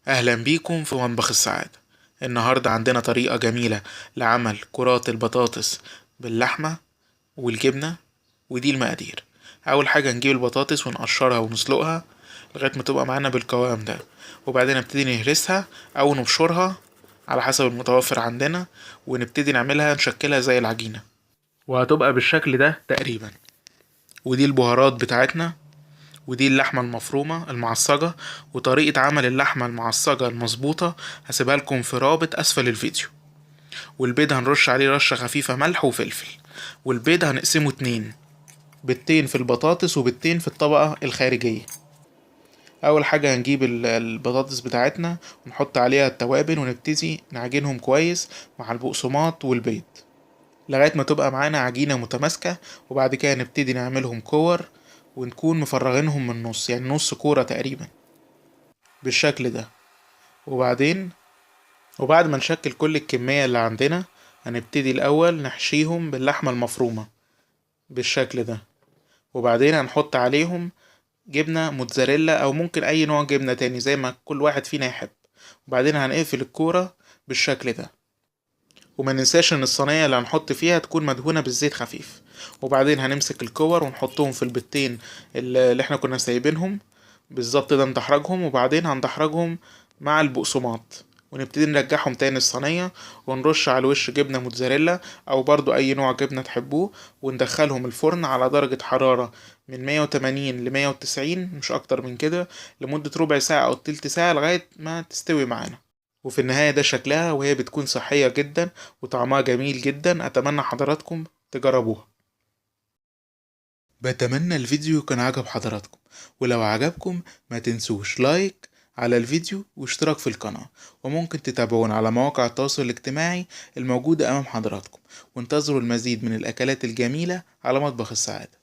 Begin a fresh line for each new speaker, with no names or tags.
أهلا بيكم في مطبخ السعادة. النهاردة عندنا طريقة جميلة لعمل كرات البطاطس باللحمة والجبنة. ودي المقادير: أول حاجة نجيب البطاطس ونقشرها ونسلقها لغاية ما تبقى معانا بالقوام ده، وبعدين نبتدي نهرسها أو نبشرها على حسب المتوفر عندنا، ونبتدي نعملها نشكلها زي العجينة وهتبقى بالشكل ده تقريبا. ودي البهارات بتاعتنا، ودي اللحمة المفرومة المعصجة. وطريقة عمل اللحمة المعصجة المظبوطة هسيبها لكم في رابط أسفل الفيديو. والبيض هنرش عليه رشة خفيفة ملح وفلفل. والبيض هنقسمه اتنين، بيضتين في البطاطس وبيضتين في الطبقة الخارجية. أول حاجة هنجيب البطاطس بتاعتنا ونحط عليها التوابل ونبتدي نعجنهم كويس مع البقسماط والبيض لغاية ما تبقى معانا عجينة متماسكة. وبعد كده نبتدي نعملهم كور ونكون مفرغينهم من النص، يعني نص كورة تقريبا بالشكل ده. وبعدين وبعد ما نشكل كل الكمية اللي عندنا هنبتدي الأول نحشيهم باللحمة المفرومة بالشكل ده. وبعدين هنحط عليهم جبنة موتزاريلا أو ممكن أي نوع جبنة تاني زي ما كل واحد فينا يحب. وبعدين هنقفل الكورة بالشكل ده. وما ننساش ان الصينية اللي هنحط فيها تكون مدهونة بالزيت خفيف. وبعدين هنمسك الكور ونحطهم في البيضتين اللي احنا كنا سايبينهم بالظبط ده، ندحرجهم وبعدين هندحرجهم مع البقسماط ونبتدي نرجعهم تاني الصينية، ونرش على الوش جبنة موتزاريلا او برضو اي نوع جبنة تحبوه، وندخلهم الفرن على درجة حرارة من 180 ل 190 مش اكتر من كده، لمدة ربع ساعة او تلت ساعة لغاية ما تستوي معانا. وفي النهاية ده شكلها وهي بتكون صحية جدا وطعمها جميل جدا. أتمنى حضراتكم تجربوها. بتمنى الفيديو كان عجب حضراتكم، ولو عجبكم ما تنسوش لايك على الفيديو واشتراك في القناة. وممكن تتابعونا على مواقع التواصل الاجتماعي الموجودة أمام حضراتكم، وانتظروا المزيد من الأكلات الجميلة على مطبخ السعادة.